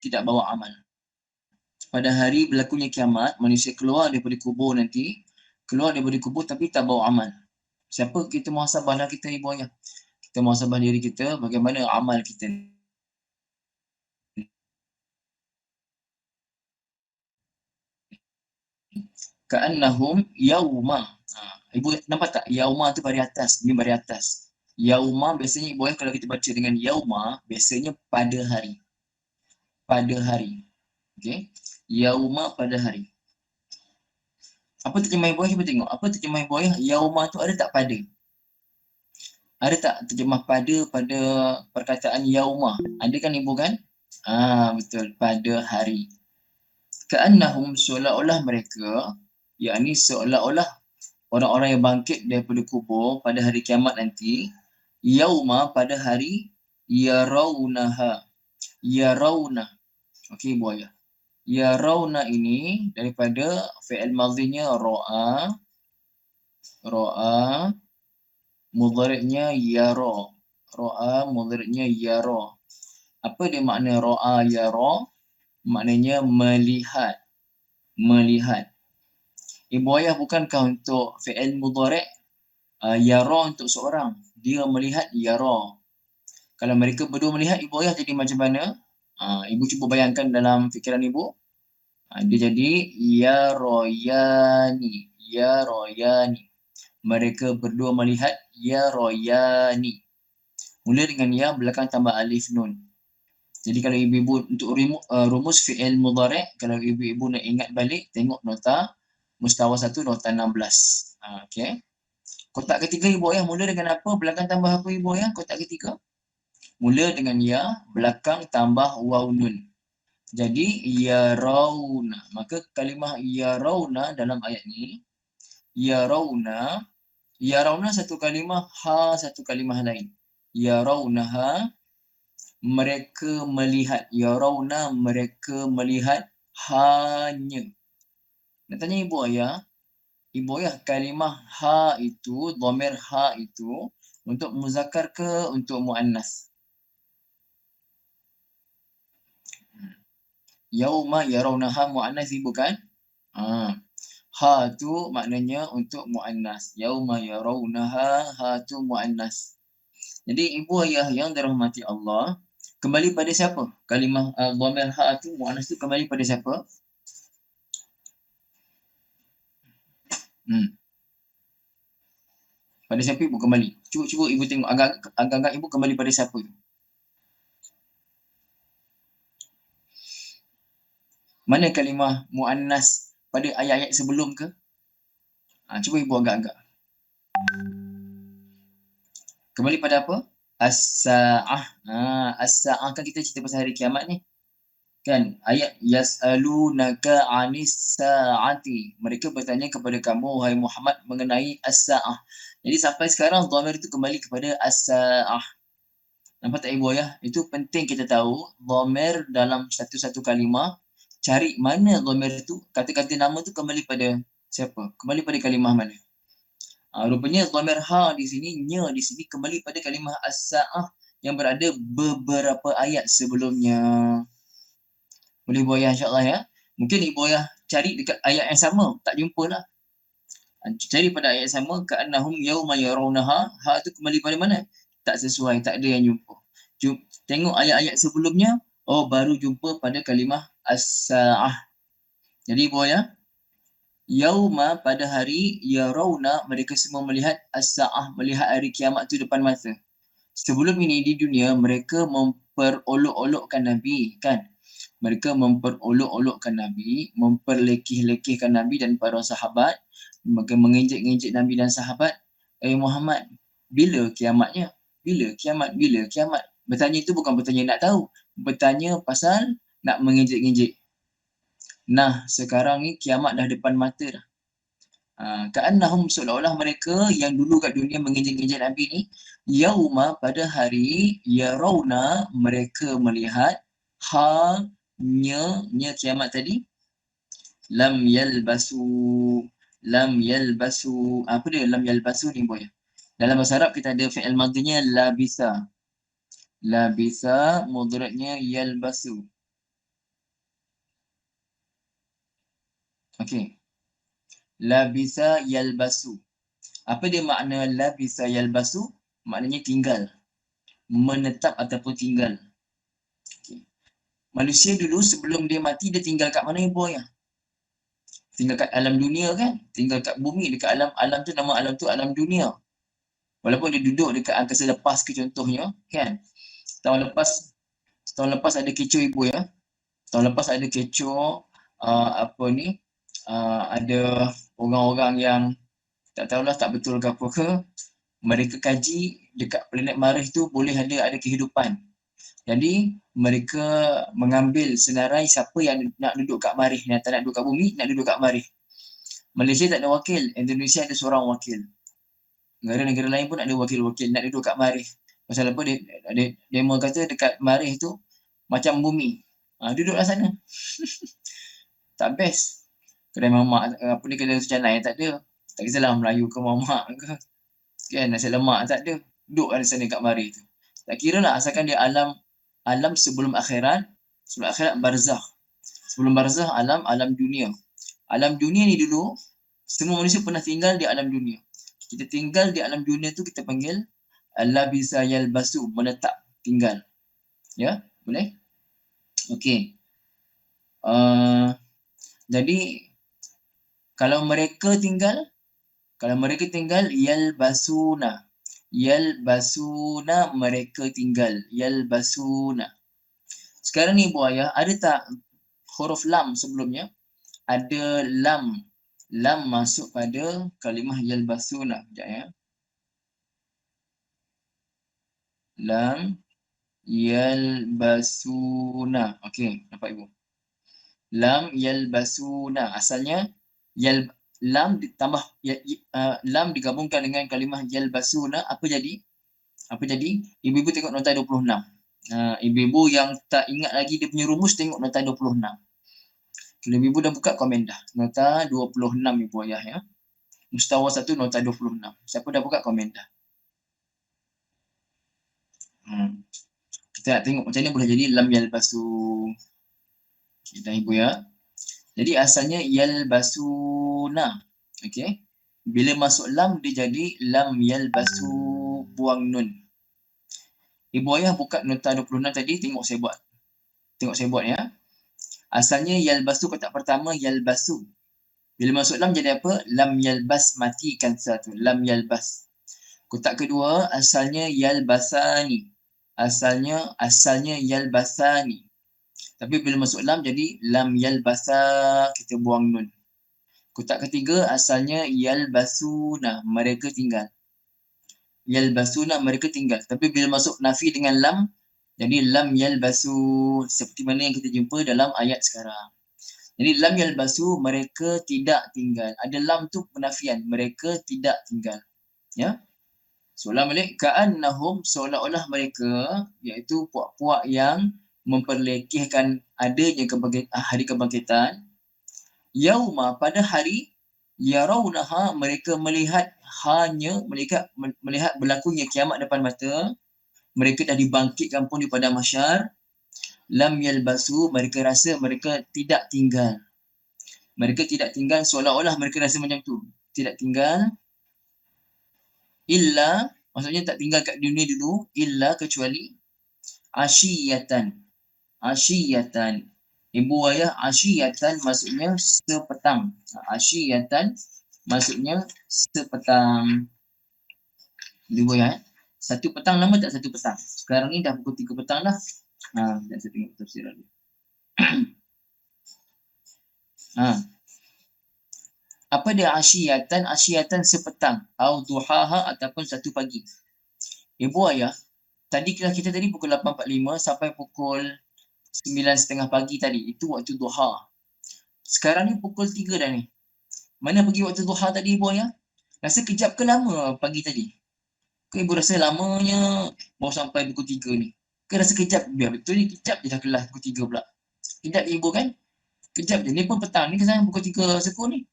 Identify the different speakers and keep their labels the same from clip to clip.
Speaker 1: tidak bawa amal. Pada hari berlakunya kiamat, manusia keluar daripada kubur nanti, keluar daripada kubur tapi tak bawa amal. Siapa kita muhasabahlah kita ibu ayah. Kita muhasabah diri kita bagaimana amal kita. Ka'annahum yauma. Ibu nampak tak? Yauma tu baris atas, ni baris atas. Yauma biasanya ibu ayah kalau kita baca dengan yauma, biasanya pada hari. Pada hari. Okey. Yauma pada hari. Apa terjemah ibu ayah? Cuba tengok. Apa terjemah ibu ayah? Yauma tu ada tak pada? Ada tak terjemah pada perkataan yauma? Ada kan ibu kan? Betul. Pada hari. Ka'annahum seolah-olah mereka, yakni seolah-olah orang-orang yang bangkit daripada kubur pada hari kiamat nanti, yauma pada hari yarawnaha. Yarawna. Okey ibu ayah. Yarawna ini daripada fi'il madhinya ra'a, ra'a, mudhari'nya yara. Ra'a, mudhari'nya yara. Apa dia makna ra'a yara? Maknanya melihat. Melihat. Ibu ayah bukankah untuk fi'il mudhari' yara untuk seorang? Dia melihat yara. Kalau mereka berdua melihat, ibu ayah jadi macam mana? Ibu cuba bayangkan dalam fikiran ibu. Dia jadi yarayani. Yarayani. Mereka berdua melihat yarayani. Mula dengan ya, belakang tambah alif nun. Jadi kalau ibu-ibu untuk rumus fi'il mudhari', kalau ibu-ibu nak ingat balik, tengok nota mustawa 1, nota 16. Okey. Kotak ketiga ibu ayah mula dengan apa? Belakang tambah apa ibu ayah? Kotak ketiga. Mula dengan ya, belakang tambah waw nun. Jadi yarawna. Maka kalimah yarawna dalam ayat ni, yarawna satu kalimah, ha satu kalimah lain. Yarawnaha, mereka melihat. Yarawna, mereka melihat hanya. Nak tanya ibu ayah, kalimah ha itu, dhamir ha itu untuk muzakkar ke untuk muannas? Yauma yarawnaha muannas ibu kan? Ha tu maknanya untuk muannas. Yauma yarawnaha, ha tu muannas. Jadi ibu ayah yang dirahmati Allah, kembali pada siapa? Kalimah dhamir ha tu muannas tu kembali pada siapa? Pada siapa ibu kembali? Cuba ibu tengok agak-agak ibu kembali pada siapa tu? Mana kalimah muannas pada ayat-ayat sebelum ke? Cuba ibu agak-agak. Kembali pada apa? As-sa'ah. As-sa'ah kan kita cerita pasal hari kiamat ni. Kan ayat yas'alunaka 'anis sa'ati. Mereka bertanya kepada kamu wahai Muhammad mengenai as-sa'ah. Jadi sampai sekarang dhamir itu kembali kepada as-sa'ah. Nampak tak ibu ayah? Itu penting kita tahu dhamir dalam satu-satu kalimah. Cari mana dhamir itu, kata-kata nama tu kembali pada siapa? Kembali pada kalimah mana? Rupanya dhamir ha di sini, nya di sini kembali pada kalimah as-sa'ah yang berada beberapa ayat sebelumnya. Boleh ibu ayah insya-Allah ya. Mungkin ibu ayah cari dekat ayat yang sama, tak jumpalah. Cari pada ayat yang sama, ka'annahum yauma yarawnaha, ha tu kembali pada mana? Tak sesuai, tak ada yang jumpa. Tengok ayat-ayat sebelumnya, baru jumpa pada kalimah as-sa'ah. Jadi ibu ayah, yauma pada hari yarawna, mereka semua melihat as-sa'ah, melihat hari kiamat tu depan mata. Sebelum ini di dunia mereka memperolok-olokkan Nabi kan. Mereka memperolok-olokkan Nabi, memperlekeh-lekehkan Nabi dan para sahabat, mereka mengejek-ngejek Nabi dan sahabat. Muhammad, bila kiamatnya? Bila kiamat? Bila kiamat? Bertanya itu bukan bertanya nak tahu, bertanya pasal nak mengejek-ngejek. Nah, sekarang ni kiamat dah depan mata dah. Ka'annahum seolah-olah mereka yang dulu kat dunia mengejek-ngejek Nabi ni, yauma pada hari yarawna, mereka melihat nya kiamat tadi, lam yalbasu. Apa dia lam yalbasu ni boy? Dalam bahasa Arab kita ada fi'il madhinya labisa. Labisa mudhari'nya yalbasu. Okey. Labisa yalbasu. Apa dia makna labisa yalbasu? Maknanya tinggal, menetap ataupun tinggal. Okay. Manusia dulu sebelum dia mati, dia tinggal kat mana ibu ayah? Tinggal kat alam dunia kan? Tinggal kat bumi, dekat alam tu, nama alam tu alam dunia. Walaupun dia duduk dekat angkasa lepas ke contohnya, kan? Tahun lepas ada kecoh ibu ya. Tahun lepas ada kecoh, apa ni, ada orang-orang yang tak tahulah tak betul ke apa ke, mereka kaji dekat planet Marikh tu boleh ada kehidupan. Jadi mereka mengambil senarai siapa yang nak duduk kat Marikh, yang tak nak duduk kat bumi, nak duduk kat Marikh. Malaysia tak ada wakil, Indonesia ada seorang wakil. Negara-negara lain pun ada wakil-wakil nak duduk kat Marikh. Pasal apa dia demo kata dekat Marikh tu macam bumi. Duduklah sana. Tak best. Kedai mamak apa ni, kedai canai tak ada. Tak kisahlah Melayu ke mamak ke. Kan nasi lemak tak ada. Duduk ada sana kat Marikh tu. Tak kira lah asalkan dia alam sebelum akhirat. Sebelum akhirat barzakh. Sebelum barzakh alam dunia. Alam dunia ni dulu semua manusia pernah tinggal di alam dunia. Kita tinggal di alam dunia tu kita panggil labisa yalbasu, menetap, tinggal. Ya, boleh? Okey. Jadi kalau mereka tinggal yalbasuna mereka tinggal yalbasuna. Sekarang ni ibu ayah, ada tak huruf lam sebelumnya? Ada lam masuk pada kalimah yalbasuna. Sekejap ya. Lam yalbasuna. Okey, nampak ibu? Lam yalbasuna. Asalnya lam ditambah lam digabungkan dengan kalimah yalbasuna, apa jadi? Ibu-ibu tengok nota 26. Ibu-ibu yang tak ingat lagi dia punya rumus, tengok nota 26. Kalau ibu dah buka, komen dah. Nota 26 ibu ayah ya. Mustawa 1 nota 26. Siapa dah buka, komen dah. Kita nak tengok macam mana boleh jadi lam yalbasu. Kita ibu ya. Jadi asalnya yalbasuna. Okey. Bila masuk lam dia jadi lam yalbasu, buang nun. Ibu ayah buka nota 26 tadi, tengok saya buat ya. Asalnya yalbasu, kotak pertama yalbasu. Bila masuk lam jadi apa? Lam yalbas, matikan satu. Lam yalbas. Kotak kedua asalnya yalbasani. Asalnya yalbasani. Tapi bila masuk lam jadi lam yalbasa, kita buang nun. Kotak ketiga asalnya yalbasuna, mereka tinggal. Yalbasuna, mereka tinggal. Tapi bila masuk nafi dengan lam, jadi lam yalbasu, seperti mana yang kita jumpa dalam ayat sekarang. Jadi lam yalbasu, mereka tidak tinggal. Ada lam tu penafian, mereka tidak tinggal. Ya. Soalan balik, ka'annahum, seolah-olah mereka, iaitu puak-puak yang memperlekehkan adanya hari kebangkitan. Yauma, pada hari, yarawnaha, mereka melihat berlakunya kiamat depan mata. Mereka dah dibangkitkan pun di padang mahsyar. Lam yalbasu, mereka rasa mereka tidak tinggal. Mereka tidak tinggal, seolah-olah mereka rasa macam tu. Tidak tinggal. Illa, maksudnya tak tinggal kat dunia dulu. Illa, kecuali asyiyatan. Ibu ayah, asyiyatan maksudnya sepetang. Asyiyatan maksudnya sepetang. Ibu ayah, satu petang, lama tak satu petang? Sekarang ni dah pukul 3 petang dah. Sekejap saya tengok tafsiran dia. Apa dia asyiyatan? Asyiyatan sepetang. Au duhaha, ataupun satu pagi. Ibu ayah, tadi kita tadi pukul 8.45 sampai pukul 9.30 pagi tadi. Itu waktu duha. Sekarang ni pukul 3 dah ni. Mana pergi waktu duha tadi ibu ayah? Rasa kejap ke lama pagi tadi? Ke ibu rasa lamanya baru sampai pukul 3 ni? Ke rasa kejap? Biar betul ni, kejap je dah kelas pukul 3 pula. Kejap ibu kan? Kejap je. Ni pun petang ni, kesan pukul 3 sekuh ni.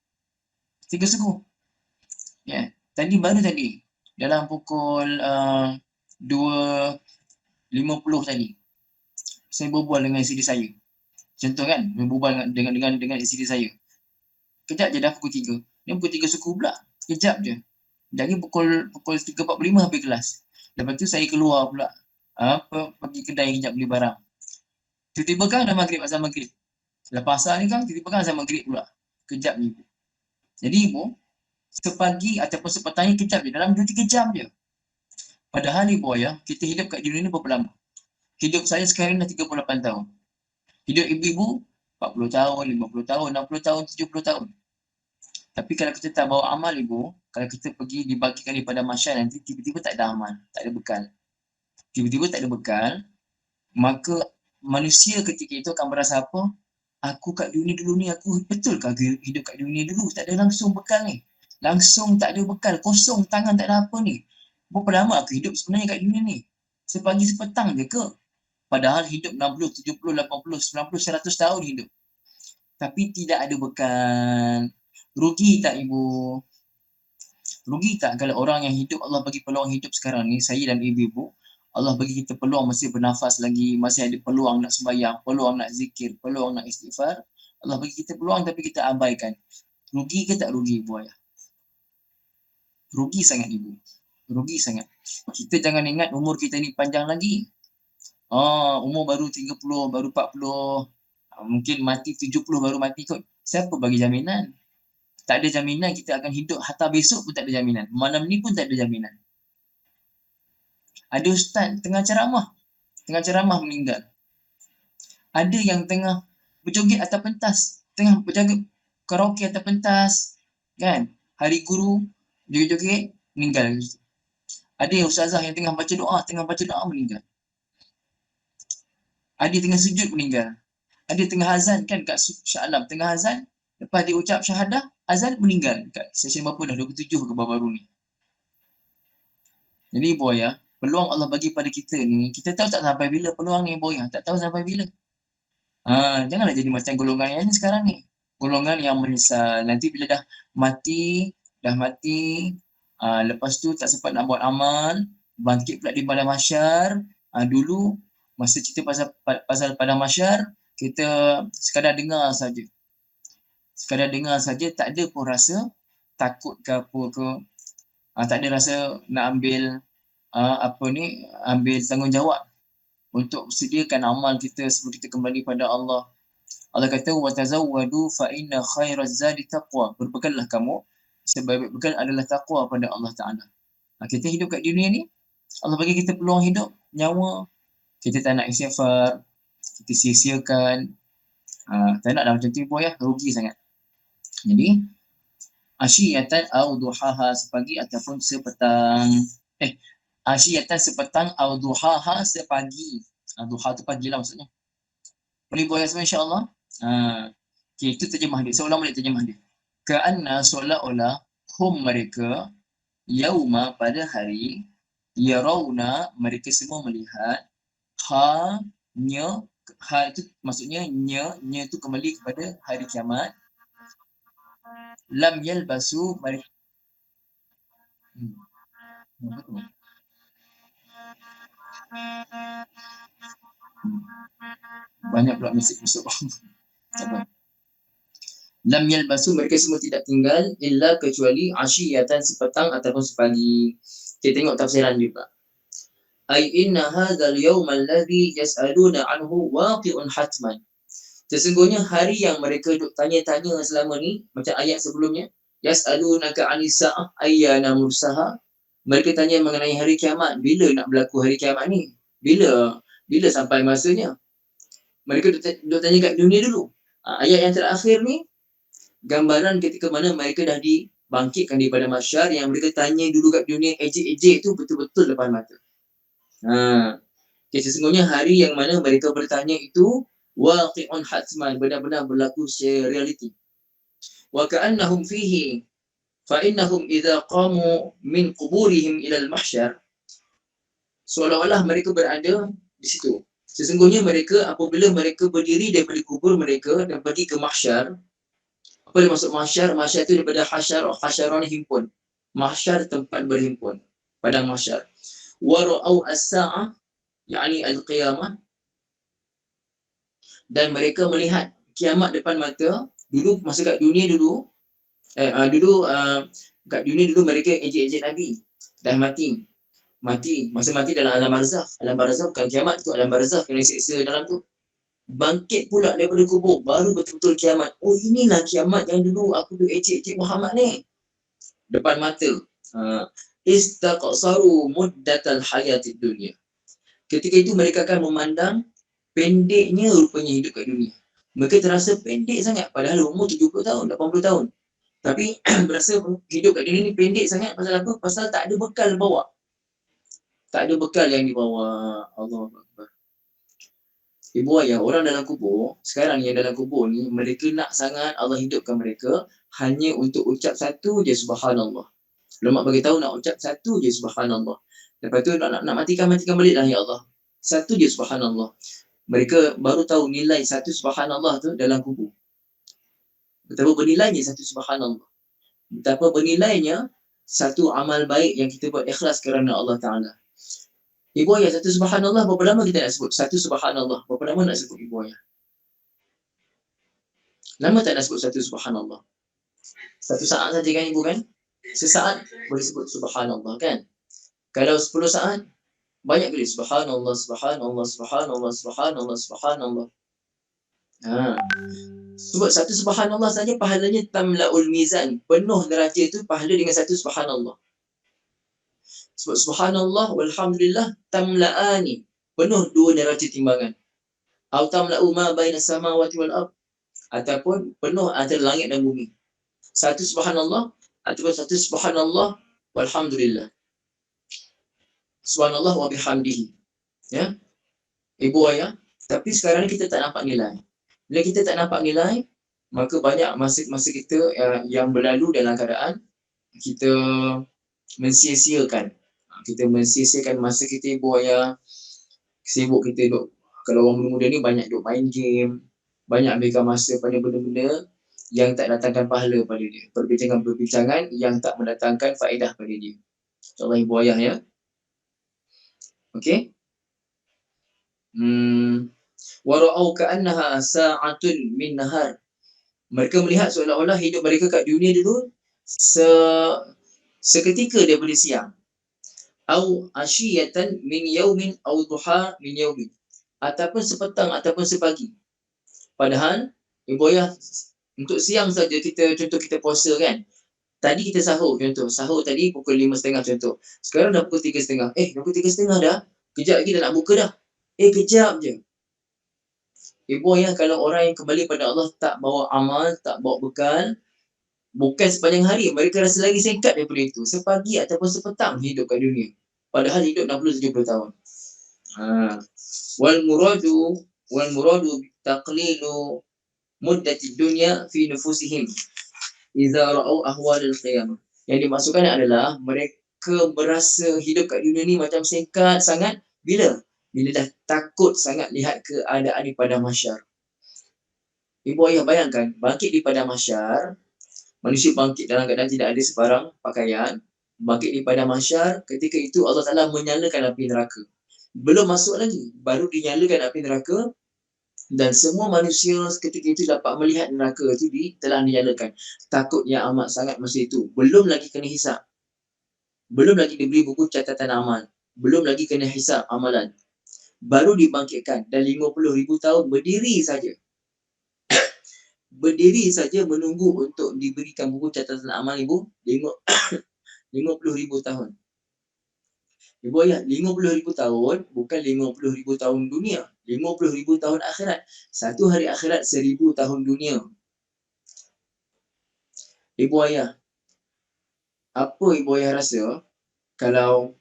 Speaker 1: 3 sekuh. Ya. Baru tadi. Dalam pukul 2.50 tadi. Saya berbual dengan isteri saya. Contoh kan? Berbual dengan isteri saya. kejap je dah pukul 3. Ni pukul 3 suku pula. Kejap je. Lagi pukul 3.45 habis kelas. Lepas tu saya keluar pula. Pergi kedai kejap beli barang. Tiba-tiba kan dah maghrib, azan maghrib. Lepas asar ni kan tiba-tiba kan azan maghrib pula. Kejap ni ibu. Jadi ibu, sepagi ataupun sepetang ni kejap je. Dalam 2-3 jam je. Padahal ni boy ya, kita hidup kat dunia ni berapa lama? Hidup saya sekarang dah 38 tahun. Hidup ibu-ibu 40 tahun, 50 tahun, 60 tahun, 70 tahun. Tapi kalau kita tak bawa amal ibu, kalau kita pergi dibagikan daripada masyarakat nanti, tiba-tiba tak ada amal, tak ada bekal. Tiba-tiba tak ada bekal, maka manusia ketika itu akan berasa apa? Aku kat dunia dulu ni, aku betul ke hidup kat dunia dulu? Tak ada langsung bekal ni. Langsung tak ada bekal, kosong tangan, tak ada apa ni. Berapa lama aku hidup sebenarnya kat dunia ni? Sepagi sepetang je ke? Padahal hidup 60, 70, 80, 90, 100 tahun hidup. Tapi tidak ada bekal. Rugi tak ibu? Rugi tak kalau orang yang hidup, Allah bagi peluang hidup sekarang ni, saya dan ibu-ibu, Allah bagi kita peluang masih bernafas lagi, masih ada peluang nak sembahyang, peluang nak zikir, peluang nak istighfar. Allah bagi kita peluang tapi kita abaikan. Rugi ke tak rugi ibu ayah? Rugi sangat ibu. Rugi sangat. Kita jangan ingat umur kita ni panjang lagi. Umur baru 30, baru 40, mungkin mati 70 baru mati kot. Siapa bagi jaminan? Tak ada jaminan kita akan hidup hatta besok pun tak ada jaminan. Malam ni pun tak ada jaminan. Ada ustaz tengah ceramah meninggal. Ada yang tengah berjoget atas pentas, tengah berjoget karaoke atas pentas, kan? Hari guru joget-joget meninggal. Ada yang ustazah yang tengah baca doa meninggal. Ada tengah sujud meninggal. Ada tengah azan kan kat Shah Alam, tengah azan, lepas dia ucap syahadah, azan meninggal. Kat session berapa dah? 27 ke baru-baru ni. Jadi boy ya, peluang Allah bagi pada kita ni, kita tahu tak sampai bila peluang ni boy ya, tak tahu sampai bila. Janganlah jadi macam golongan yang ni sekarang ni. Golongan yang menyesal. Nanti bila dah mati, lepas tu tak sempat nak buat amal, bangkit pula di padang mahsyar. Dulu masa cerita pasal padang mahsyar, kita sekadar dengar saja. Tak ada pun rasa takut ke apa ke. Tak ada rasa nak ambil ambil tanggungjawab untuk sediakan amal kita sebelum kita kembali pada Allah. Allah kata wa tazawwadu fa inna khairaz zadi taqwa. Berbekallah kamu, sebaik bekal adalah takwa pada Allah Taala. Kita hidup kat dunia ni, Allah bagi kita peluang hidup, nyawa, kita tak nak istighfar, kita sia-siakan. Tak naklah macam tu boy ya, rugi sangat. Jadi asyiyatan au duhaha, sepagi ataupun sepetang. Asyiyatan sepetang au duhaha, sepagi. Duha tu pagi lah maksudnya. Boleh boy semua insya-Allah. Okay, itu terjemah dia. Seolah boleh terjemah dia. Ka'anna seolah-olah hum mereka yauma pada hari yarawna mereka semua melihat ha itu maksudnya nya itu kembali kepada hari kiamat. Lam yalbasu mereka banyak pula mesej masuk. Sabar. Lam yalbasu mereka semua tidak tinggal illa kecuali asyiyatan sepetang ataupun sepagi. Kita tengok tafsiran juga. Ai inna hadzal yawma alladhi yas'aluna anhu waqi'un hatman. Sesungguhnya hari yang mereka duk tanya-tanya selama ni, macam ayat sebelumnya, yas'alunaka 'anis sa'ah ayyana mursaha. Mereka tanya mengenai hari kiamat, bila nak berlaku hari kiamat ni? Bila sampai masanya? Mereka duk tanya kat dunia dulu. Ayat yang terakhir ni gambaran ketika mana mereka dah dibangkitkan daripada mahsyar, yang mereka tanya dulu kat dunia ejek-ejek tu betul-betul depan mata. Sesungguhnya hari yang mana mereka bertanya itu waqi'un hatman, benar-benar berlaku secara realiti. Wa ka'annahum fihi fa innahum idza qamu min quburihim ila al-mahsyar, seolah-olah mereka berada di situ. Sesungguhnya mereka apabila mereka berdiri daripada kubur mereka dan pergi ke mahsyar. Apa yang maksud mahsyar? Mahsyar itu daripada hasyaron himpun. Mahsyar tempat berhimpun, padang mahsyar. Wa ra'au as-sa'ah, yakni al-qiyamah, dan mereka melihat kiamat depan mata. Dulu masa kat dunia dulu, Dulu kat dunia dulu mereka ejek-ejek Nabi. Dah mati. Masa mati dalam alam barzakh. Alam barzakh bukan kiamat tu, alam barzakh kena siksa dalam tu. Bangkit pula daripada kubur, baru betul-betul kiamat. Oh, inilah kiamat yang dulu aku duk ejek-ejek Muhammad ni. Depan mata. Istaqsaru muddatal hayatid dunia. Ketika itu mereka akan memandang pendeknya rupanya hidup kat dunia. Mereka terasa pendek sangat padahal umur 70 tahun, 80 tahun. Tapi berasa hidup kat dunia ni pendek sangat pasal apa? Pasal tak ada bekal bawa. Tak ada bekal yang dibawa. Allah Akbar. Ibu ayah, orang dalam kubur, sekarang yang dalam kubur ni, mereka nak sangat Allah hidupkan mereka hanya untuk ucap satu je subhanallah. Ulama bagi tahu nak ucap satu je subhanallah. Lepas tu nak matikan baliklah ya Allah. Satu je subhanallah. Mereka baru tahu nilai satu subhanallah tu dalam kubur. Betapa bernilainya satu subhanallah. Betapa bernilainya satu amal baik yang kita buat ikhlas kerana Allah Ta'ala. Ibu ayah, satu subhanallah berapa lama kita nak sebut? Satu subhanallah berapa lama nak sebut ibu ayah? Lama tak nak sebut satu subhanallah? Satu saat saja kan ibu kan? Sesaat boleh sebut subhanallah kan? Kalau 10 saat, banyak kali subhanallah, subhanallah, subhanallah, subhanallah, subhanallah. Sebut satu subhanallah saja pahalanya tamla'ul mizan. Penuh neraca itu pahala dengan satu subhanallah. Sebut subhanallah walhamdulillah tamla'ani. Penuh dua neraca timbangan. Atau tamla'u ma baina samawati wal ard. Ataupun penuh antara langit dan bumi. Satu subhanallah ataupun satu subhanallah walhamdulillah. Subhanallah wa bihamdihi. Ya. Ibu ayah, tapi sekarang ni kita tak nampak nilai. Bila kita tak nampak nilai, maka banyak masa-masa kita yang berlalu dalam keadaan kita mensia-siakan. Kita mensia-siakan masa kita, ibu ayah. Sibuk kita duk, kalau orang muda-muda ni banyak duk main game, banyak ambilkan masa pada benda-benda yang tak datangkan pahala pada dia. Perbincangan-perbincangan yang tak mendatangkan faedah pada dia. InsyaAllah ibu ayah ya. Okey. Wara'au ka'annaha sa'atun min nahar. Mereka melihat seolah-olah hidup mereka kat dunia dulu seketika daripada siang. Au ashiyatan min yaumin au duha min yaumin. Ataupun sepetang ataupun sepagi. Padahal ibu ayah, untuk siang saja contoh kita puasa kan. Tadi kita sahur contoh. Sahur tadi pukul 5.30 contoh. Sekarang dah pukul 3.30. Dah pukul 3.30 dah. Kejap lagi dah nak buka dah. Kejap je. Ibu ayah, kalau orang yang kembali pada Allah tak bawa amal, tak bawa bekal, bukan sepanjang hari, mereka rasa lagi singkat daripada itu. Sepagi ataupun sepetang hidup kat dunia. Padahal hidup 60-70 tahun. Wal muradu taqlilu muddatid dunya fi nufusihim idza ra'au ahwalil qiyamah. Yang dimaksudkan adalah mereka berasa hidup kat dunia ni macam singkat sangat bila dah takut sangat lihat keadaan di padang mahsyar. Ibu ayah bayangkan, bangkit di padang mahsyar, manusia bangkit dalam keadaan tidak ada sebarang pakaian, bangkit di padang mahsyar, ketika itu Allah Ta'ala menyalakan api neraka. Belum masuk lagi, baru dinyalakan api neraka, dan semua manusia ketika itu dapat melihat neraka itu telah dinyalakan. Takut yang amat sangat masa itu. Belum lagi kena hisap. Belum lagi diberi buku catatan amal. Belum lagi kena hisap amalan. Baru dibangkitkan dan 50,000 tahun berdiri saja. Berdiri saja menunggu untuk diberikan buku catatan amal ibu. 50,000 tahun. Ibu ayah, 50,000 tahun bukan 50,000 tahun dunia. 50,000 tahun akhirat. Satu hari akhirat 1,000 tahun dunia. Ibu ayah, apa ibu ayah rasa kalau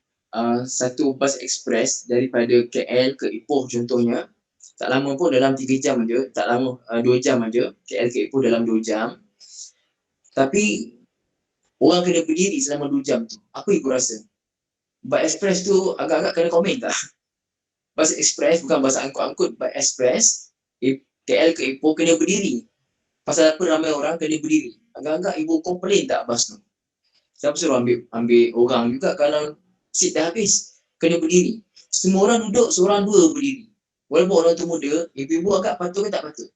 Speaker 1: satu bas ekspres daripada KL ke Ipoh contohnya, tak lama pun dalam 3 jam aja, tak lama 2 jam aja, KL ke Ipoh dalam 2 jam. Tapi orang kena berdiri selama 2 jam tu. Apa ibu rasa? Bas ekspres tu agak-agak kena komen tak? Bas ekspres, bukan bas angkut-angkut, bas ekspres KL ke Ipoh kena berdiri. Pasal apa ramai orang kena berdiri? Agak-agak ibu komplain tak bas tu? Siapa suruh ambil orang juga kalau seat dah habis? Kena berdiri. Semua orang duduk, seorang dua berdiri. Walaupun orang tu muda, ibu-ibu agak patut ke tak patut?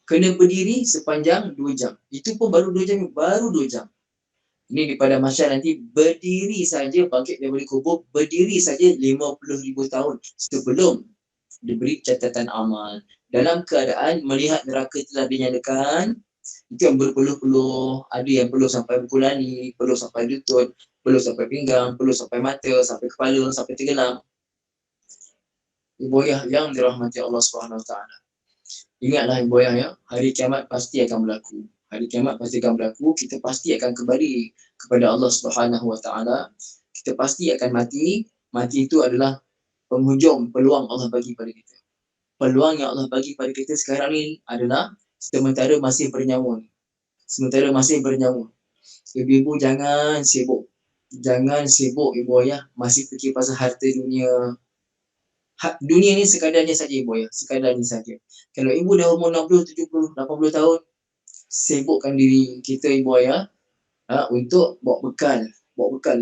Speaker 1: kena berdiri sepanjang 2 jam. Itu pun baru 2 jam, baru 2 jam. Ini di pada mahsyar nanti berdiri saja, bangkit daripada kubur, berdiri saja 50,000 tahun sebelum diberi catatan amal. Dalam keadaan melihat neraka telah dinyalakan, itu yang berpeluh-peluh, ada yang peluh sampai berkulani, peluh sampai lutut, peluh sampai pinggang, peluh sampai mata, sampai kepala, sampai tenggelam. Ibu ayah yang dirahmati Allah Subhanahu Wa Taala. Ingatlah ibu ayah ya, hari kiamat pasti akan berlaku. Hari kiamat pasti akan berlaku, kita pasti akan kembali kepada Allah Subhanahu Wa Taala. Kita pasti akan mati. Mati itu adalah penghujung peluang Allah bagi pada kita. Peluang yang Allah bagi pada kita sekarang ni adalah sementara masih bernyawa. Sementara masih bernyawa. Ibu-ibu jangan sibuk. Jangan sibuk ibu ayah masih fikir pasal harta dunia. Dunia ni sekadarnya saja ibu ayah, sekadarnya saja. Kalau ibu dah umur 60, 70, 80 tahun, sibukkan diri kita ibu ayah untuk bawa bekal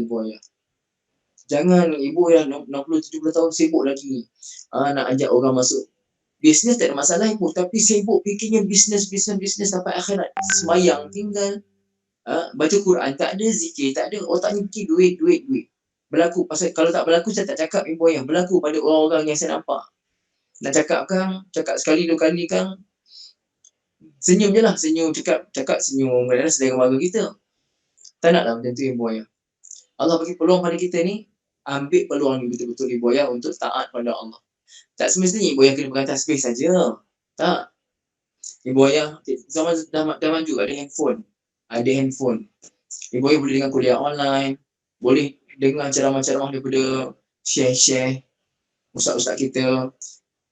Speaker 1: ibu ayah. Jangan ibu yang 60, 70 tahun sibuk lagi nak ajak orang masuk bisnes. Tak ada masalah ibu, tapi sibuk fikirnya bisnes sampai akhirat. Semayang tinggal, baca Quran tak ada, zikir tak ada, otaknya fikir duit. Berlaku, pasal kalau tak berlaku saya tak cakap ibu ayah, berlaku pada orang-orang yang saya nampak. Nak cakap kan, cakap sekali 2 kali kan, senyum je lah, senyum, cakap senyum, kadang-kadang sedang warga kita. Tak naklah macam tu ibu ayah. Allah bagi peluang pada kita ni, ambil peluang ni betul-betul ibu ayah untuk taat pada Allah. Tak semestinya ibu ayah kena pegang tasbih saja. Tak. Ibu ayah, zaman dah maju, ada handphone. Ibu ayah boleh dengar kuliah online, boleh dengar ceramah-ceramah daripada syekh-syekh, ustaz-ustaz kita.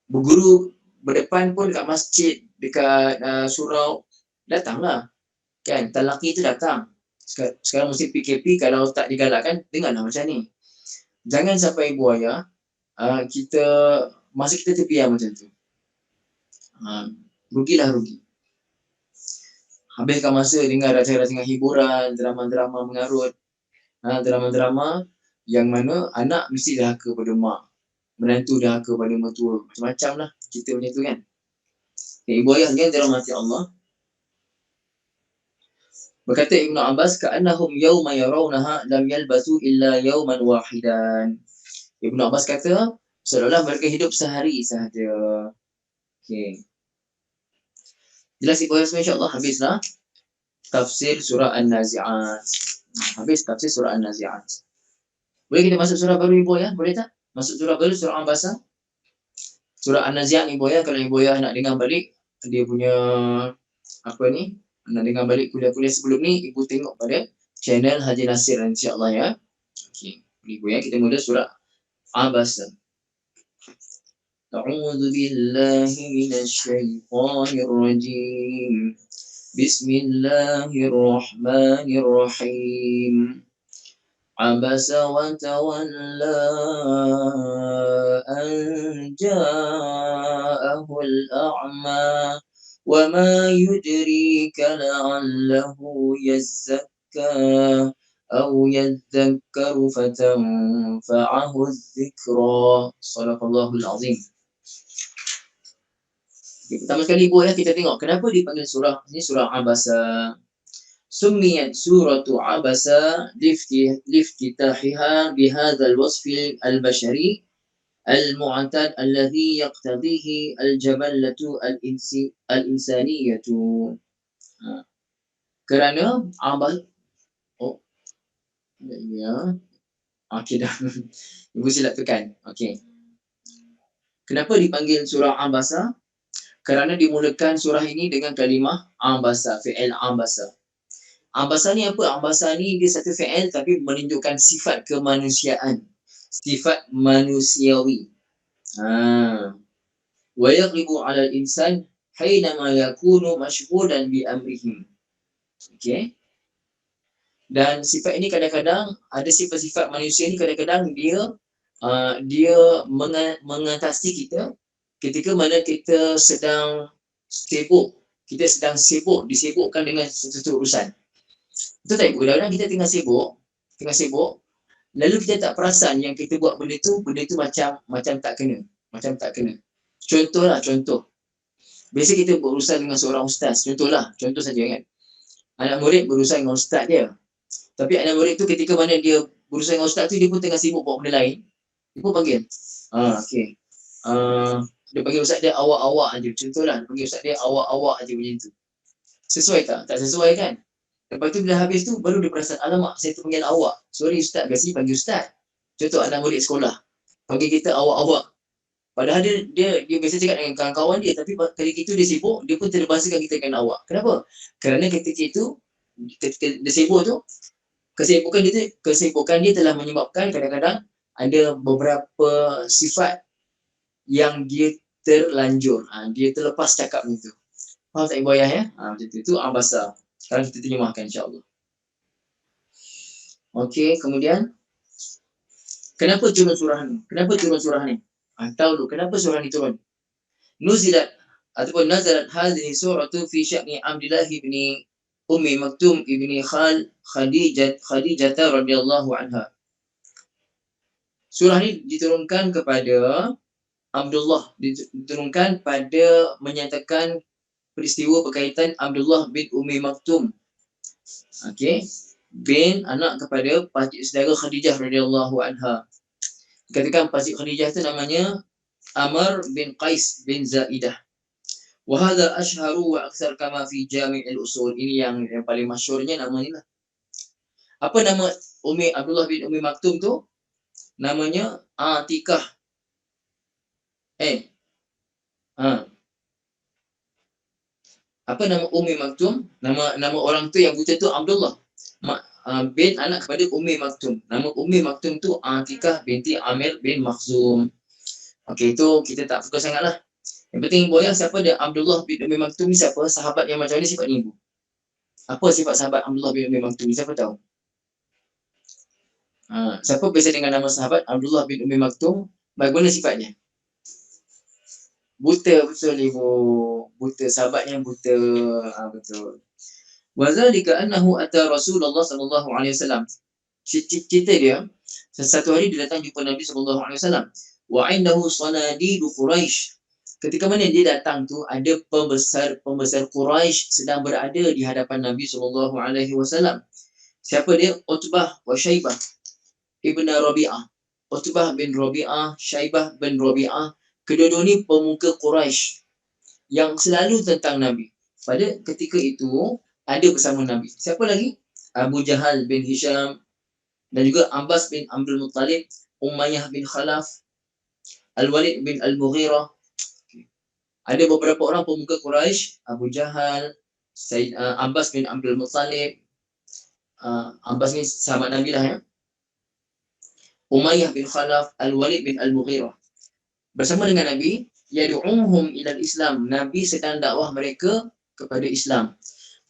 Speaker 1: Berguru berdepan pun dekat masjid, dekat surau, datanglah. Kan, talaki tu datang. Sekarang mesti PKP, kalau tak digalakkan, dengarlah macam ni. Jangan sampai ibu ayah, kita, masa kita terdiam macam tu. Rugilah rugi. Habiskan masa dengar rancangan hiburan, drama-drama mengarut. Drama-drama yang mana anak mesti dahaka pada mak, menantu dahaka pada mertua. Macam-macam lah cerita macam tu kan. Ibu ayah yang dirahmati Allah. Berkata Ibnu Abbas, ka'annahum yawma yarawnaha lam yalbasu illa yawman wahidan. Ibnu Abbas kata, seolah-olah mereka hidup sehari sahaja. Okey. Jelas ibu ayah, insya-Allah habislah tafsir surah An-Nazi'at. Habis tafsir surah An-Nazi'at. Boleh kita masuk surah baru ibu ayah? Boleh tak? Masuk surah baru, surah An-Basa. Surah An-Nazi'at ibu ayah, kalau ibu ayah nak dengar balik dia punya apa ni, nak dengar balik kuliah-kuliah sebelum ni, ibu tengok pada channel Haji Nasir insya-Allah ya. Okey, ibu ya, kita mula surah Abasa. A'udzu billahi minasy syaithanir rajim. Bismillahirrahmanirrahim. Abasa wa tawalla an ja'ahu al-a'ma. وما يدريك لعله يزكى أو يذكر فتنفعه الذكرى. صدق الله العظيم. Pertama sekali ibu ya, kita tengok kenapa dipanggil surah ini surah Abasa. Summiyat suratu Abasa liftitahiha bihadzal wasfi al-bashari al-mu'tad alladhi yaqtadihi al-jaballatu al-insaniyatu. Kerana ya. Okey dah. Ibu silap tekan. Okey. Kenapa dipanggil surah Abasa? Kerana dimulakan surah ini dengan kalimah Abasa, fi'il Abasa. Abasa ni apa? Abasa ni dia satu fi'il tapi menunjukkan sifat kemanusiaan. Sifat manusiawi. Wa yaghlibu 'ala al-insan hainama yakunu mashghulan bi amrihi. Okey. Dan sifat ini kadang-kadang ada sifat-sifat manusia ni kadang-kadang dia mengatasi kita ketika mana kita sedang sibuk. Kita sedang sibuk, disibukkan dengan sesuatu urusan. Betul tak ibu? Kadang-kadang kita tengah sibuk, lalu kita tak perasan yang kita buat benda tu macam tak kena. Contoh. Biasa kita berurusan dengan seorang ustaz, contoh saja kan. Anak murid berurusan dengan ustaz dia. Tapi anak murid tu ketika mana dia berurusan dengan ustaz tu, dia pun tengah sibuk buat benda lain. Dia pun panggil. Okey. Dia panggil ustaz dia awak-awak aja. Contohlah, dia panggil ustaz dia awak-awak aja macam tu. Sesuai tak? Tak sesuai kan? Lepas tu bila habis tu baru dia perasan, alamak saya terpanggil awak. Sorry ustaz, biasanya panggil ustaz. Contoh anak murid sekolah. Panggil kita awak-awak. Padahal dia biasa cakap dengan kawan-kawan dia, tapi ketika itu dia sibuk, dia pun terbahasakan kita dengan awak. Kenapa? Kerana ketika itu, ketika dia sibuk tu, kesibukan dia telah menyebabkan kadang-kadang ada beberapa sifat yang dia terlanjur. Dia terlepas cakap macam tu. Faham tak Ibu Ayah ya? Macam tu. Itu bahasa. Sekarang kita terjemahkan insya-Allah. Okey, kemudian kenapa turun surah ni? Tahu dulu kenapa surah ni turun? Nuzilat ataupun nazalat hadhihi suratu fi sya'ni Abdullah bin Ummi Maktum ibni Khadijah radhiyallahu anha. Surah ni diturunkan kepada Abdullah, diturunkan pada menyatakan peristiwa berkaitan Abdullah bin Ummi Maktum. Okey, bin anak kepada pakcik saudara Khadijah radhiyallahu anha. Dikatakan pakcik Khadijah tu namanya Amr bin Qais bin Zaidah. Wa hadha ashharu wa akthar kama fi Jami' al-Usul. Ini yang paling masyhurnya nama ni lah. Apa nama Abdullah bin Ummi Maktum tu? Namanya Atikah. Apa nama Ummi Maktum? Nama orang tu yang buta tu Abdullah. Bin anak kepada Ummi Maktum. Nama Ummi Maktum tu Atikah binti Amir bin Makhzum. Okey, itu kita tak fokus sangatlah. Yang penting ibu ayah, siapa dia Abdullah bin Ummi Maktum ni siapa? Sahabat yang macam ni sifat ni ibu. Apa sifat sahabat Abdullah bin Ummi Maktum ni? Siapa tahu? Siapa biasa dengan nama sahabat Abdullah bin Ummi Maktum? Bagaimana sifatnya? Buta, betul ibu. Buta, sahabatnya buta. Betul. Wa zalika annahu ata Rasulullah sallallahu alaihi wasallam. Cerita dia, satu hari dia datang jumpa Nabi sallallahu alaihi wasallam. Wa indahu sanadidu Quraisy. Ketika mana dia datang tu, ada pembesar Quraisy sedang berada di hadapan Nabi sallallahu alaihi wasallam. Siapa dia? Utbah wa Syaibah ibn Rabi'ah. Utbah bin Rabi'ah, Syaibah bin Rabi'ah. Kedua-dua ni pemuka Quraisy yang selalu tentang Nabi. Pada ketika itu ada bersama Nabi. Siapa lagi? Abu Jahal bin Hisham dan juga Abbas bin Abdul Muttalib, Umayyah bin Khalaf, Al-Walid bin Al-Mughirah. Ada beberapa orang pemuka Quraisy, Abu Jahal, Abbas bin Abdul Muttalib. Abbas ni sahabat Nabi lah ya. Umayyah bin Khalaf, Al-Walid bin Al-Mughirah. Bersama dengan Nabi, yad'uhum ilal Islam. Nabi sedang dakwah mereka kepada Islam.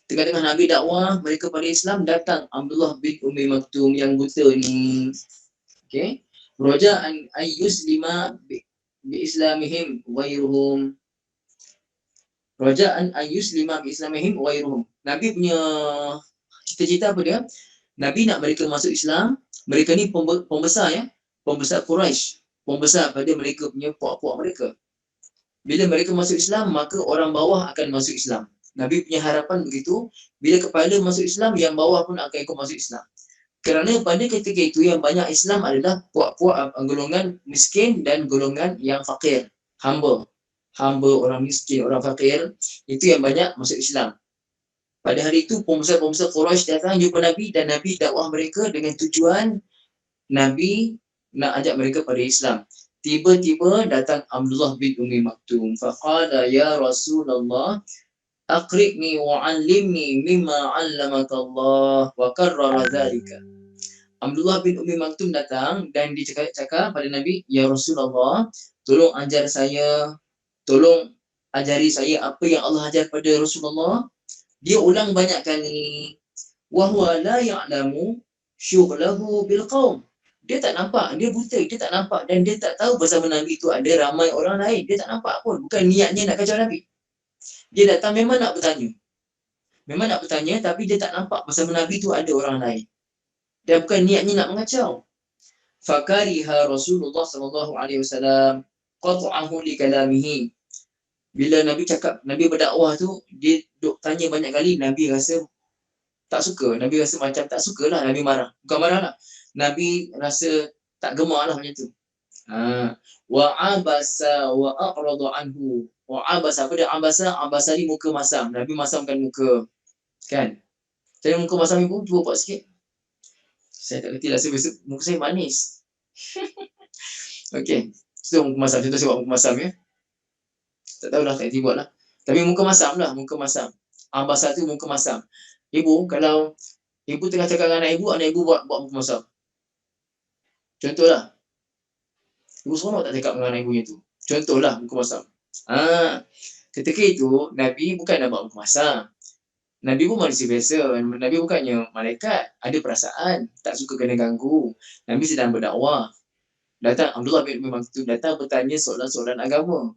Speaker 1: Tengah-tengah Nabi dakwah mereka pada Islam, datang Abdullah bin Ummi Maktum yang buta ni. Okey. Raja an ayyuslima bi islamihim ghairuhum. Raja an ayyuslima bi islamihim ghairuhum. Nabi punya cita-cita apa dia? Nabi nak mereka masuk Islam. Mereka ni pembesar ya. Pembesar Quraisy. Pembesar pada mereka punya puak-puak mereka. Bila mereka masuk Islam, maka orang bawah akan masuk Islam. Nabi punya harapan begitu, bila kepala masuk Islam, yang bawah pun akan ikut masuk Islam. Kerana pada ketika itu yang banyak Islam adalah puak-puak golongan miskin dan golongan yang fakir, hamba orang miskin, orang fakir, itu yang banyak masuk Islam. Pada hari itu pembesar-pembesar Quraisy datang jumpa Nabi dan Nabi dakwah mereka dengan tujuan Nabi nak ajak mereka pada Islam. Tiba-tiba datang Abdullah bin Ummi Maktum. Faqala ya Rasulullah, aqri'ni wa 'allimni mimma 'allamaka Allah, wa karrara dzalika. Abdullah bin Ummi Maktum datang dan dia cakap pada Nabi, ya Rasulullah, tolong ajar saya, tolong ajari saya apa yang Allah ajar pada Rasulullah. Dia ulang banyak kali. Wa huwa la ya'lamu syughlahu bil qaum. Dia tak nampak, dia buta, dia tak nampak dan dia tak tahu bersama Nabi tu ada ramai orang lain. Dia tak nampak pun, bukan niatnya nak kacau Nabi. Dia datang memang nak bertanya. Memang nak bertanya tapi dia tak nampak bersama Nabi tu ada orang lain. Dan bukan niatnya nak mengacau. Fakariha Rasulullah sallallahu alaihi wasallam qat'ahu li kalamihi. Bila Nabi cakap, Nabi berdakwah tu, dia duk tanya banyak kali, Nabi rasa tak suka. Nabi rasa macam tak sukalah, Nabi marah. Bukan marah lah, Nabi rasa tak gemar lah macam tu. Wa abasa wa a'rada anhu. Wa abasa, apa dia abasa? Abasa ni muka masam. Nabi masamkan muka, kan. Saya muka masam ni pun buat sikit. Saya tak kerti lah, saya rasa muka saya manis. Okey, so muka masam. Contoh saya buat muka masam ya. Tak tahulah, tak kerti buat lah. Tapi muka masam lah, muka masam. Abasa tu muka masam. Ibu, kalau ibu tengah cakap dengan anak ibu buat muka masam. Contohlah, ibu seronok tak cakap dengan anak ibunya tu. Contohlah muka masam. Ketika itu Nabi bukan nak buat muka masam. Nabi pun manusia biasa. Nabi bukannya malaikat, ada perasaan, tak suka kena ganggu. Nabi sedang berdakwah. Datang Abdullah bin Ubay Maktum datang bertanya soalan-soalan agama.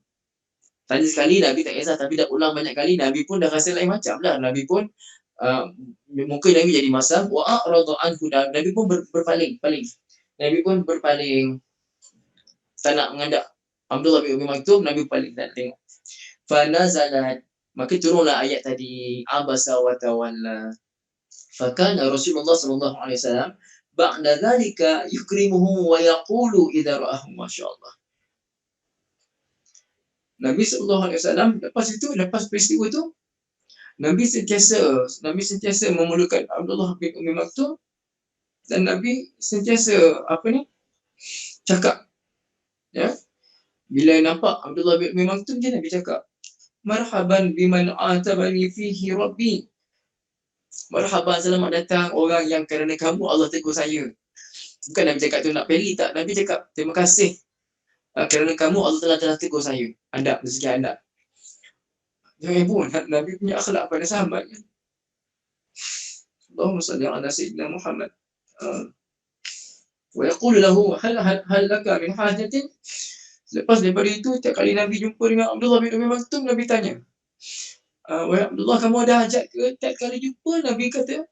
Speaker 1: Tanya sekali Nabi tak kisah, tapi dah ulang banyak kali, Nabi pun dah rasa lain macam lah. Nabi pun muka Nabi jadi masam, wa a'rada anhu. Nabi pun berpaling. Nabi pun berpaling, tak nak menghadap Abdullah bin Ubay Maktum. Nabi berpaling, tak nak tengok. Fanazalat, maka turunlah ayat tadi, abasa wa tawalla. Fakana Rasulullah sallallahu alaihi wasallam ba'da dhalika yukrimuhu wa yaqulu idza ra'ahu masyaallah. Nabi sallallahu alaihi wasallam lepas peristiwa itu, Nabi sentiasa memerlukan Abdullah bin Ummi Maktum, dan Nabi sentiasa cakap, ya. Bila nampak Abdullah bin Ummi Maktum, dia Nabi cakap, marhaban biman atabani fihi rabbi. Marhaban, selamat datang orang yang kerana kamu Allah tegur saya. Bukan Nabi cakap tu nak peli, tak. Nabi cakap terima kasih kerana kamu Allah telah tegur saya. Adab, dari segi adab. Jangan ibu, Nabi punya akhlak pada sahabat. Allahumma salli ala sayyidina Muhammad. Wa yaqulu lahu hal laka min hajatin. Lepas daripada itu, setiap kali Nabi jumpa dengan Abdullah bin Ummi Maktum, Nabi tanya, wahai Abdullah, kamu ada hajat ke? Setiap kali jumpa, Nabi kata,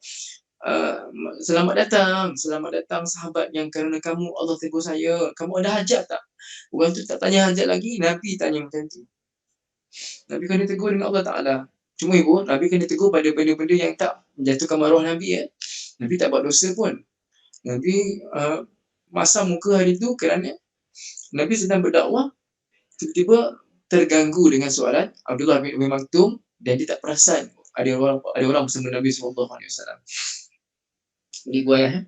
Speaker 1: selamat datang sahabat yang kerana kamu Allah tegur saya. Kamu ada hajat tak? Orang tu tak tanya hajat lagi, Nabi tanya macam tu. Nabi kena tegur dengan Allah Ta'ala. Cuma ibu, Nabi kena tegur pada benda-benda yang tak menjatuhkan maruah Nabi. Nabi tak buat dosa pun. Nabi masam muka hari itu kerana Nabi sedang berdakwah, tiba-tiba terganggu dengan soalan Abdullah bin Ubay Maktum, dan dia tak perasan ada orang bersama Nabi SAW. Ini gua ya.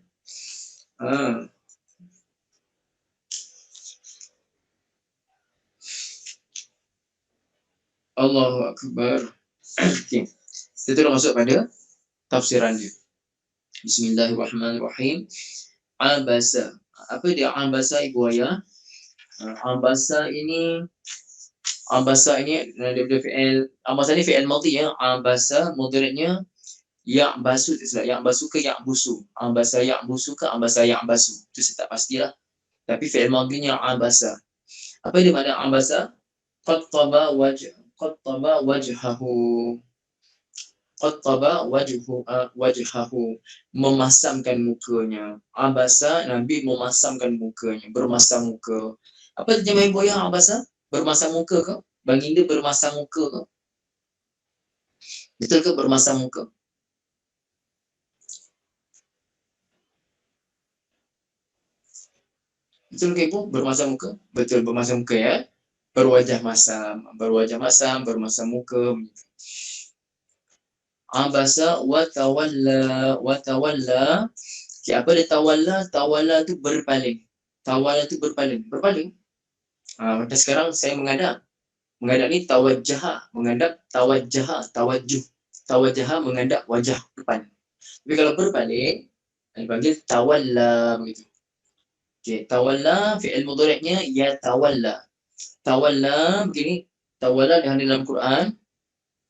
Speaker 1: Allahu Akbar. Okay. Kita terus masuk pada tafsiran dia. Bismillahirrahmanirrahim. Abasa. Apa dia abasa, ibu ayah? Abasa ini daripada fi'il. Abasa ni fi'il madhi ya. Abasa mudhari'nya ya'basu, ya'basu ke ya'busu. Abasa ya'busu ke abasa ya'basu. Itu saya tak pastilah. Tapi fi'il madhinya abasa. Apa dia makna abasa? Qattaba wajhahu. Qattaba wajhahu, memasamkan mukanya. Abasa, Nabi memasamkan mukanya, bermasam muka. Apa terjemah ibu ayah abasa? Bermasam muka ke? Baginda bermasam muka ke? Betul ke bermasam muka? Betul ke ibu? Bermasam muka? Betul, bermasam muka ya. Berwajah masam, bermasam muka. Abasa wa tawalla. Okay, apa dia tawalla? Tawalla tu berpaling. Berpaling. Macam sekarang saya menghadap. Menghadap ni tawajjaha, menghadap, tawajjuh. Tawajjaha menghadap wajah depan. Tapi kalau berpaling, dipanggil tawalla begitu. Okey, tawalla fi'il mudhari'nya ya tawalla. Tawalla begini, tawalla dalam Quran.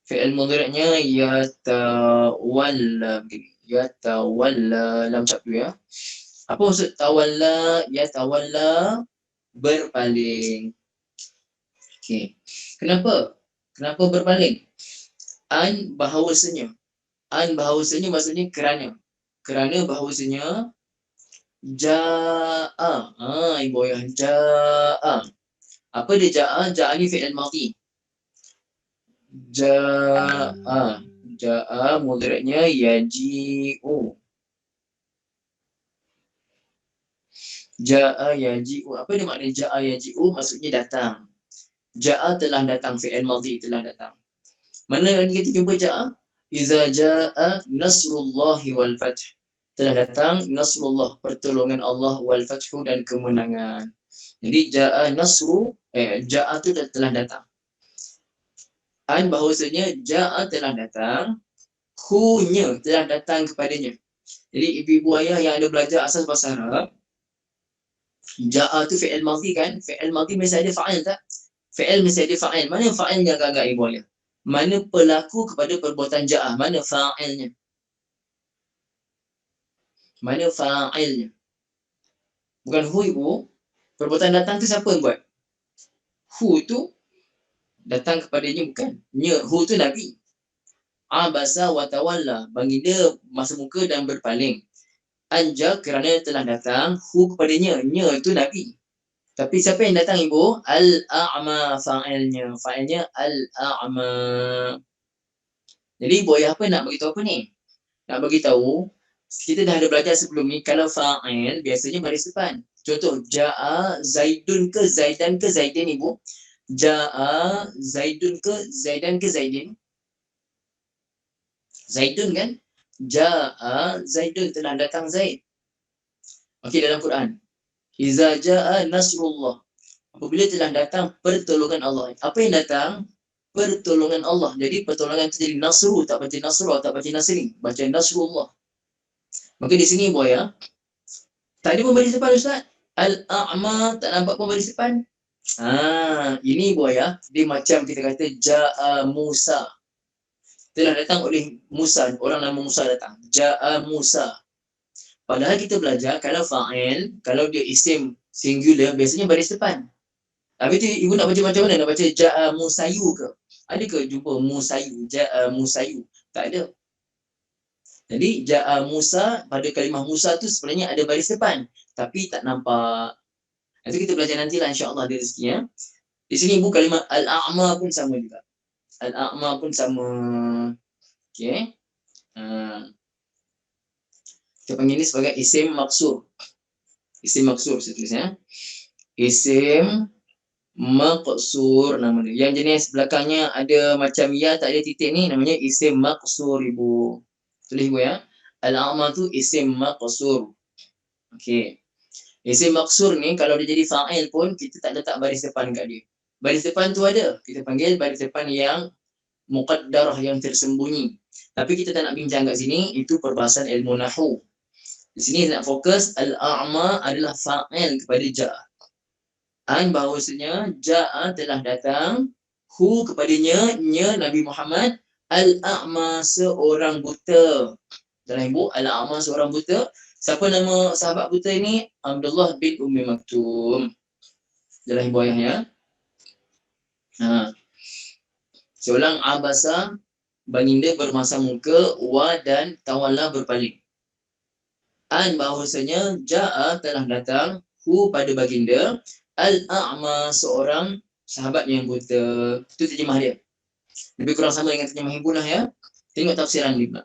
Speaker 1: Fi'il mudhari'nya yatawalla begini. Yatawalla dalam satu ya. Apa maksud tawalla? Yatawalla, berpaling. Okey. Kenapa berpaling? Bahawasanya maksudnya kerana bahawasanya ja'a. Ibu ayah, ja'a. Apa dia ja'a? Ja'a ni fi'il madhi. Ja'a. Ja'a mudhari'nya yaji'u. Ja'a yaji'u. Apa dia makna ja'a yaji'u? Maksudnya datang. Ja'a telah datang, fi'il madhi telah datang. Mana yang kita jumpa ja'a? Iza ja'a nasrullahi wal fath. Telah datang nasrullah, pertolongan Allah, wal fathu, dan kemenangan. Jadi ja'a nasru, ja'a tu telah datang. An bahawasanya ja'a telah datang, hu-nya telah datang kepadanya. Jadi ibu-ibu ayah yang ada belajar asas bahasa Arab, ja'a tu fi'il madhi kan? Fi'il madhi mesti ada fa'il tak? Fi'il mesti ada fa'il. Mana fa'ilnya agak-agak ibu ayah? Mana pelaku kepada perbuatan ja'a? Mana fa'ilnya? Mana fa'ilnya? Bukan hu ibu. Perbuatan datang tu siapa yang buat? Hu tu datang kepadanya bukan? Hu tu Nabi. Abasa wa tawalla. Baginda masa muka dan berpaling. Anja kerana telah datang hu kepadanya. Itu Nabi. Tapi siapa yang datang ibu? Al-a'ma fa'ilnya. Fa'ilnya al-a'ma. Jadi ibu ayah apa nak beritahu apa ni? Nak beritahu, kita dah ada belajar sebelum ni, kalau fa'il biasanya baris depan. Contoh, ja'a Zaidun ke Zaidan ke Zaidin ibu? Ja'a Zaidun ke Zaidan ke Zaidin? Zaidun kan? Ja'a Zaidun, telah datang Zaid. Okey, dalam Quran. Iza ja'a nasrullah. Apabila telah datang pertolongan Allah. Apa yang datang? Pertolongan Allah. Jadi pertolongan itu jadi nasru, tak baca nasrullah, tak baca nasri. Baca nasrullah. Maka di sini boy ya. Tak ada pembaris depan Ustaz. Al-a'ma tak nampak pembaris depan. Ini boy ya. Dia macam kita kata ja'a Musa. Telah datang oleh Musa. Orang nama Musa datang. Ja'a Musa. Padahal kita belajar kalau fa'il, kalau dia isim singular, biasanya baris depan. Habis tu ibu nak baca macam mana? Nak baca ja'a Musayu ke? Ada ke jumpa Musayu? Ja'a Musayu? Tak ada. Jadi ja'a Musa, pada kalimah Musa tu sebenarnya ada baris depan. Tapi tak nampak. Itu kita belajar nantilah insya-Allah ada rezeki ya. Di sini ibu kalimah al-a'ma pun sama juga. Al-a'ma pun sama. Okey. Kita panggil ini sebagai isim maksur. Isim maksur saya tulis ya. Isim maqsur nama dia. Yang jenis belakangnya ada macam ya tak ada titik ni namanya isim maqsur ibu. Tulis ibu ya. Al-a'ma tu isim maqsur. Okey. Isim maksur ni kalau dia jadi fa'il pun kita tak letak baris depan kat dia. Baris depan tu ada. Kita panggil baris depan yang muqaddarah, yang tersembunyi. Tapi kita tak nak bincang kat sini, itu perbahasan ilmu nahwu. Di sini nak fokus al-a'ma adalah fa'il kepada ja'a. Bahawasanya ja'a telah datang hu kepadanya Nabi Muhammad al-a'ma seorang buta. Dalam ibu al-a'ma seorang buta. Siapa nama sahabat buta ini? Abdullah bin Ummi Maktum. Dalam ibu ayahnya. Seorang abasa, baginda bermasam muka, wa dan tawalla berpaling. Bahawasanya ja'a telah datang hu pada baginda al-a'ma seorang sahabat yang buta. Itu terjemah dia. Lebih kurang sama dengan terjemah ibu lah ya. Tengok tafsiran dia pula.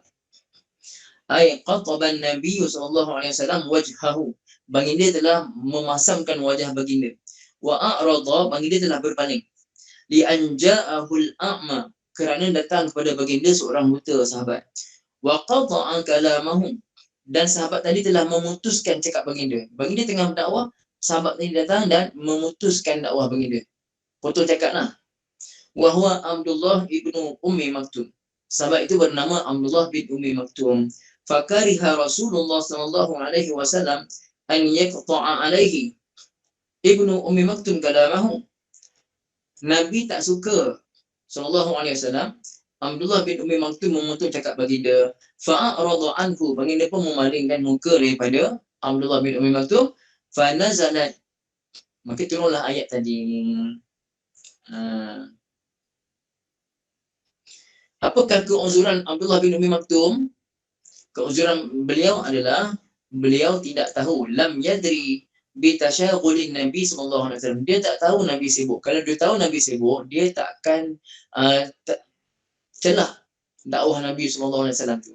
Speaker 1: Qataban Nabi SAW wajhahu. Baginda telah memasamkan wajah baginda. Wa a'rada, baginda telah berpaling. Li'an ja'ahul a'ma, kerana datang kepada baginda seorang buta sahabat. Wa qata'a kalamahu, dan sahabat tadi telah memutuskan cakap baginda. Baginda tengah berdakwah, sahabat tadi datang dan memutuskan dakwah baginda. Potong cakap lah. Wa huwa Abdullah ibnu Ummi Maktum. Sahabat itu bernama Abdullah bin Ummi Maktum. Fakariha Rasulullah SAW an yaqta'a alaihi ibnu Ummi Maktum kalamahu. Nabi tak suka SAW Abdullah bin Ummi Maktum memotong cakap baginda. Fa'arada anhu, baginda pun memalingkan muka daripada Abdullah bin Ummi Maktum. Fanazalat, maka turunlah ayat tadi. Apakah keuzuran Abdullah bin Ummi Maktum? Keuzuran beliau adalah beliau tidak tahu, lam yadri bi tasyaghulin Nabi sallallahu alaihi wasallam. Dia tak tahu Nabi sibuk. Kalau dia tahu Nabi sibuk, dia takkan celah dakwah Nabi SAW tu.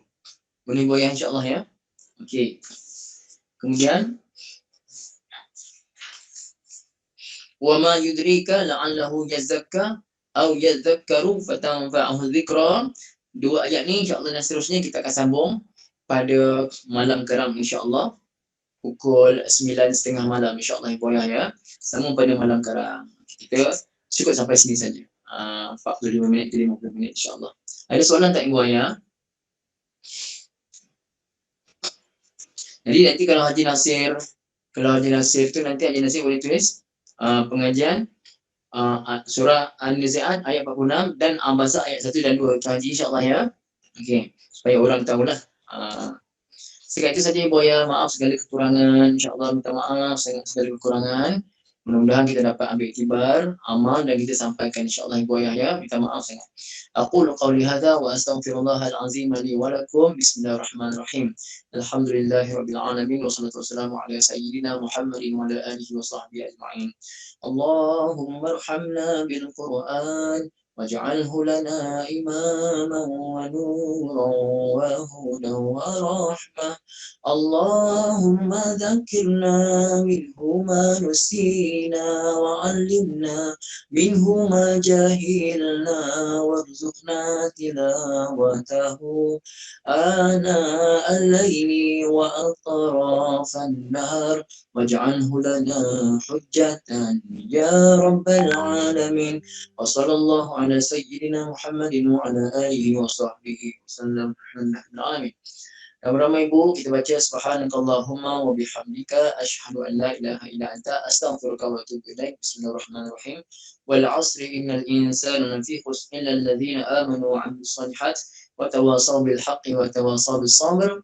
Speaker 1: Boleh goyang insya-Allah ya. Okey. Kemudian wa ma yudrika la'allahu yazakka aw yadhakkaru fatanfa'ahu dzikra. Dua ayat ni insya-Allah dan seterusnya kita akan sambung pada malam kerang insya-Allah pukul 9.30 malam insya-Allah ibu ayah ya. Sambung pada malam kerang. Kita cukup sampai sini saja. 45 minit ke 50 minit insya-Allah. Ada soalan tak ibu ayah? Jadi nanti kalau Haji Nasir tu nanti Haji Nasir boleh tulis pengajian surah An-Nazi'at ayat 46 dan Ambasa ayat 1 dan 2 untuk Haji insya-Allah ya. Okey, supaya orang tahulah. Sekian itu saja ibu ayah, maaf segala kekurangan, insya-Allah minta maaf segala kekurangan. Mudah-mudahan kita dapat ambil iktibar, amal dan kita sampaikan insya-Allah ibu ayah ya. Minta maaf sangat. Aqulu qawli hadza wa astaghfirullahal azim li wa lakum. Bismillahirrahmanirrahim. Alhamdulillahirabbil alamin wassalatu wassalamu ala sayyidina Muhammadin wa ala alihi wa sahbihi ajma'in. Allahumma arhamna bil Qur'an waj'alhu lana imaman wa nuran wa hudan wa rahmah. Allahumma dhakkirna minhu ma nusina wa 'allimna minhu ma jahilna warzuqna tilawatahu ana al-laili wa atrafan nahar waj'alhu lana hujjatan ya rabbal alamin. Wa sallallahu ala sayyidina Muhammadin wa ala alihi wa sahbihi wasallam. Amin. Ramai-ramai ibu kita baca subhanakallahumma wa bihamdika asyhadu an la ilaha illa anta astaghfiruka wa atubu ilaik. Bismillahirrahmanirrahim. Wal 'asri innal insana lafi khusr illa alladhina amanu wa 'amilus shalihat wa tawasaw bil haqqi wa tawasaw bis sabr.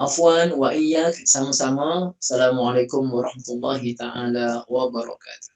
Speaker 1: Afwan wa iyyak sama-sama. Assalamualaikum warahmatullahi taala wabarakatuh.